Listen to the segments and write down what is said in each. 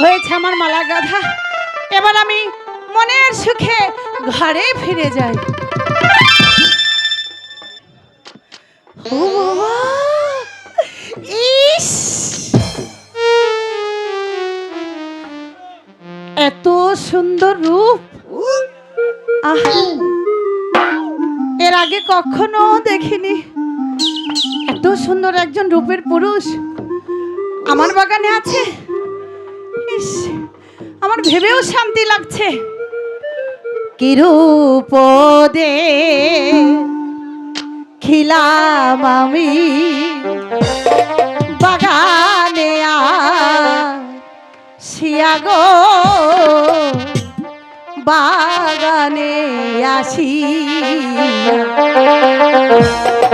হয়েছে আমার মালা গাধা। এবার আমি মনের সুখে ঘরে ফিরে যাই। ও বাবা! ইস, এত সুন্দর রূপ আহা, এর আগে কখনো দেখিনি। এত সুন্দর একজন রূপের পুরুষ আমার বাগানে আছে। ইস, আমার ভেবেও শান্তি লাগছে। কি রূপ দে খিলাম আমি বাগানে আসিয়া গো, বাগানে আসি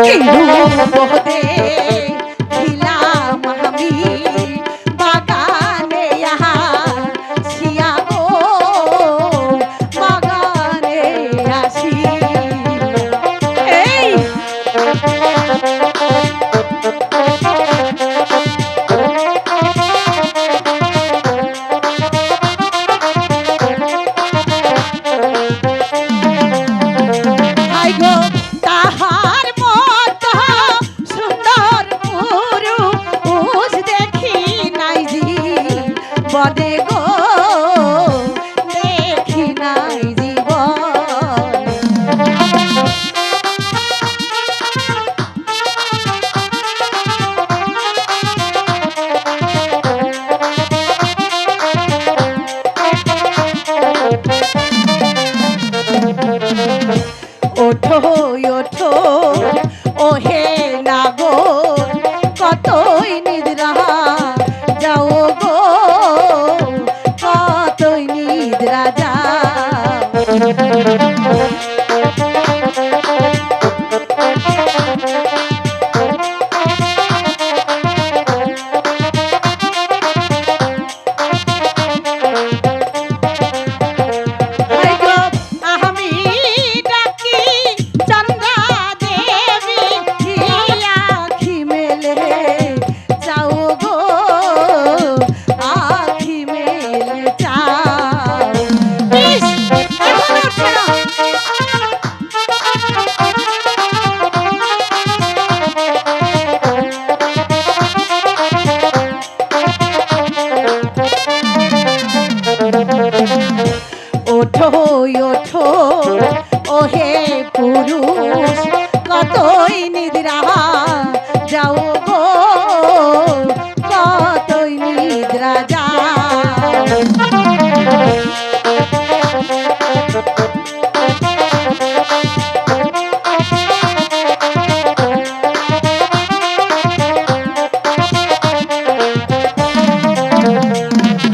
কি রূপ দে খিলাম আমি বাগানে আসিয়া গো, বাগানে আসি। এই হাই গো তাহার মত সুন্দর পুরুষ দেখি নাই জি বদে গো, দেখি নাই জীবন। ওঠো ওঠো ওহে নাগর, কতই নিদ্রা যাও গো, কতই নিদ্রা যাও। হাই গো আমি ডাকি চন্দ্রা দেবী, আখি মেলে চাও গো, আখি মেলে চাও। ইস, এখনো উঠছে না। ওঠো ওঠো ওহে পুরুষ, কতই নিদ্রা যাও গো, কতই নিদ্রা যাও।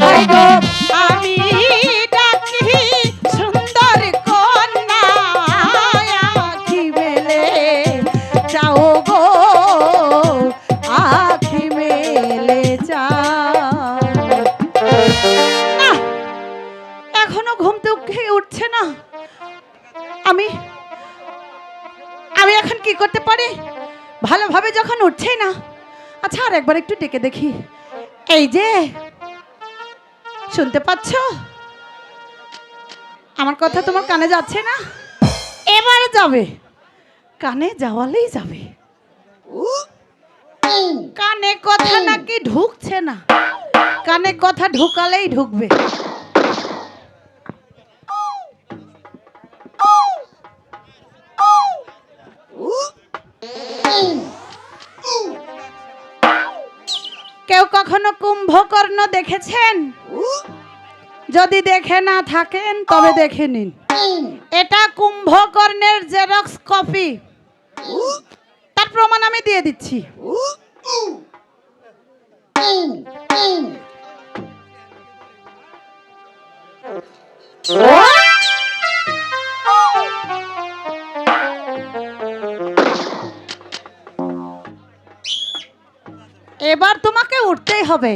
হাই গো আমি ডাকি সুন্দর কন্যা, আখি মেলে চাও গো, আখি মেলে চাও। না, এখনো ঘুম থেকে উঠছে না। আমি আমি এখন কি করতে পারি? ভালোভাবে যখন উঠছেই না, আচ্ছা আর একবার একটু ডেকে দেখি। এই যে, শুনতে পাচ্ছ? আমার কথা তোমার কানে যাচ্ছে না? এবারে যাবে, কানে যাওয়ালেই যাবে। কানে কথা নাকি ঢুকছে না, কানে কথা ঢুকালেই ঢুকবে। কেউ কখনো কুম্ভকর্ণ দেখেছেন? যদি দেখে না থাকেন তবে দেখে নিন। এটা কুম্ভকর্ণের জেরক্স কপি, তার প্রমাণ আমি দিয়ে দিচ্ছি। এবার তোমাকে উঠতেই হবে।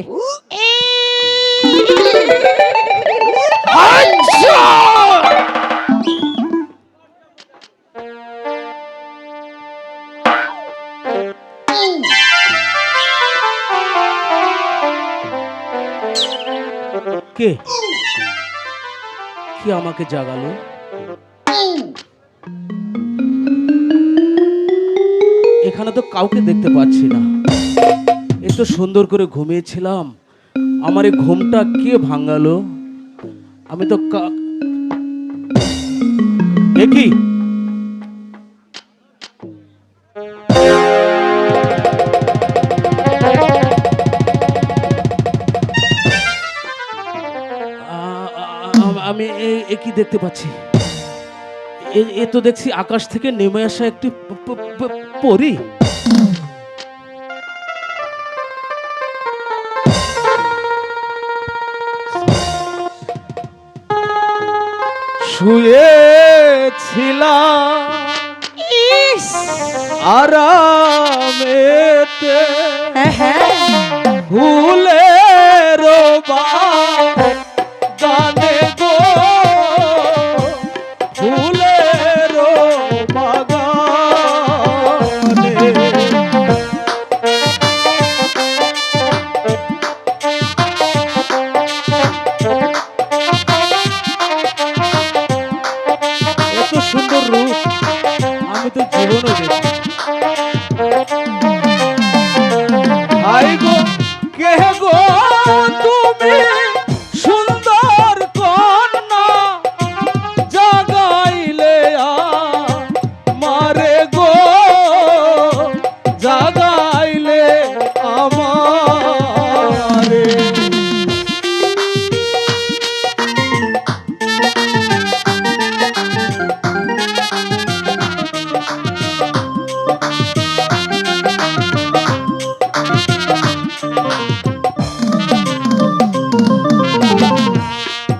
কে কি আমাকে জাগালো? এখানে তো কাউকে দেখতে পাচ্ছি না। এত সুন্দর করে ঘুমিয়েছিলাম, আমার এই ঘুমটা কে ভাঙালো? আমি তো কি আমি কি দেখতে পাচ্ছি? এ তো দেখছি আকাশ থেকে নেমে আসা একটি পরী। শুয়েছিলাম আরামেতে, ফুলের বাগানে গো, ফুলের বাগানে। এত সুন্দর রূপ আমি তো জীবনও দেখি। হাই গো কে গো তুমি সুন্দর কন্যা, জাগাইলে আমারে গো, জাগাইলে আমারে।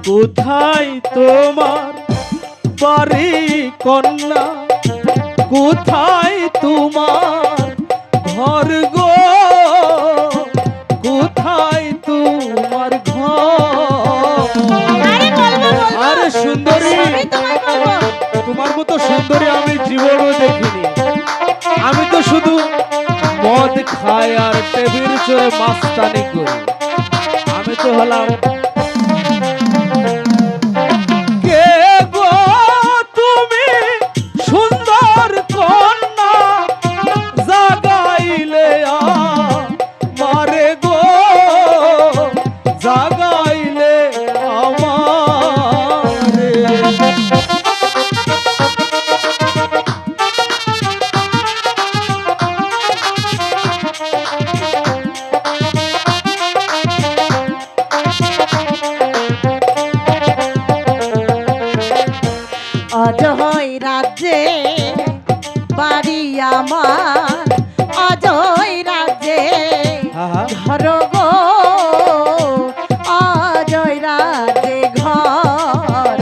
কোথায় তোমার বাড়ি কন্যা, কোথায় তোমার ঘর গো, কোথায় তোমার ঘর? আরে সুন্দরী, তোমার মতো সুন্দরী আমি জীবনও দেখিনি। আমি তো শুধু মদ খাই আর টেবিল চড়ে মাস্তানি করি। আমি তো হলাম অজয় রাজ্যে বাড়ি আমার, অজয় রাজ্যে ঘর গো, অজয় রাজ্যে ঘর।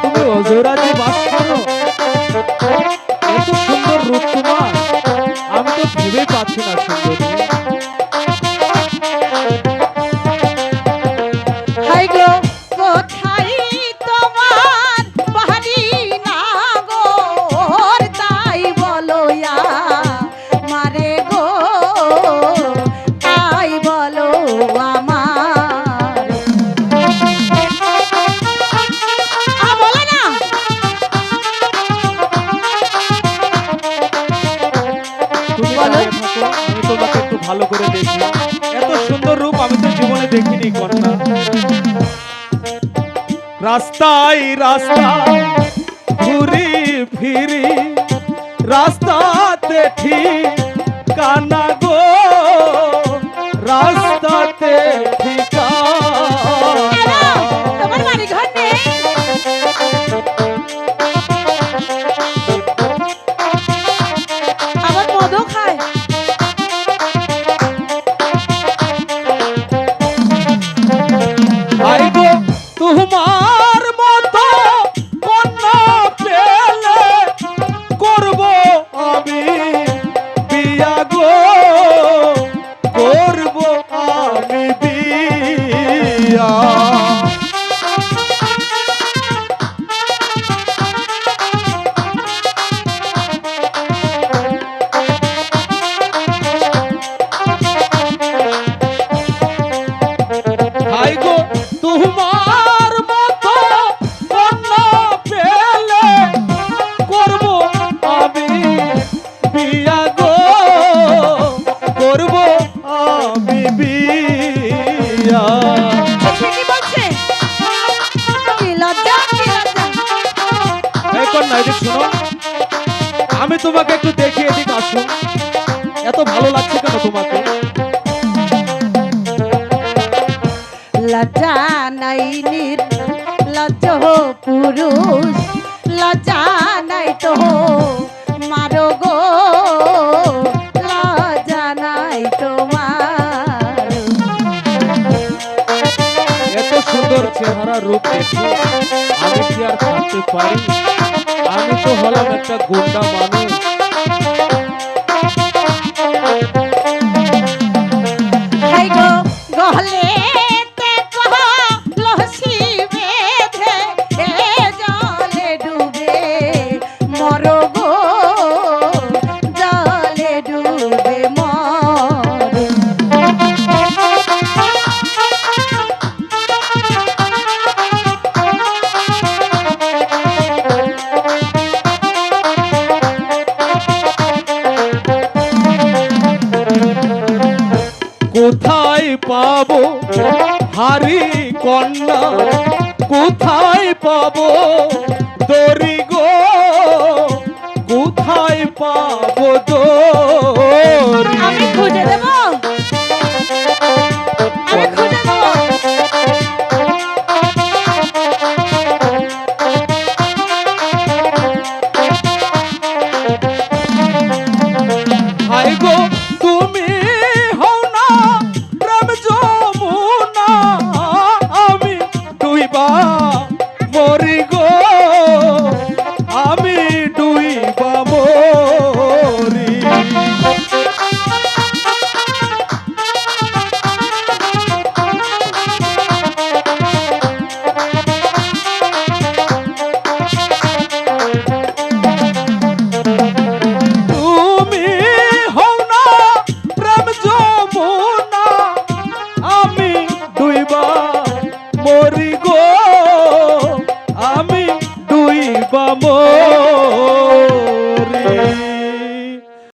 তুমি অজয় রাজ্যে বাস করো? এত সুন্দর রূপ তোমার, আমি তো ভেবে পাচ্ছি না সুন্দরী। হাই গো কোথায় তোমার বাড়ি না গো, তাই বলো মারে গো, তাই বলো আমার। বলো না। তুমি বলো, আমি তোমাকে একটু ভালো করে দেখি। এত সুন্দর রূপ আমি তো জীবনে দেখিনি কন্যা। রাস্তায় রাস্তায় ঘুরি ফিরি, রাস্তাতে ঠিকানা গো, রাস্তাতে ঠিকানা। তোমার বাড়ি ঘর নেই? আবার মদও খায়। আই গো তোমার মতো কন্যা পেলে করব আমি বিয়া গো, করব আমি বিয়া। বিবিয়া। ঠিকই বলছে। কি লজ্জা, কি লজ্জা। এই কন্যা, এদিক শোনো, আমি তোমাকে একটু দেখি, এদিক আসো। এত ভালো লাগছে কেন তোমাকে? লজ্জা নাই লজ্জ পুরুষ, লজ্জা নাই তো মারো গো, লজ্জা নাই তোমার। এত সুন্দর চেহারা রূপ দেখে আমি কি আর থাকতে পারি? আমি তো হলাম একটা গুন্ডা মানুষ। হাই গো গহলে লহসি বেঁধে এ জলে ডুবে মরো গো, জলে ডুবে মরো। কোথায় পাবো হারি কন্যা, কোথায় পাবো দরি গো, কোথায় পাবো দরি?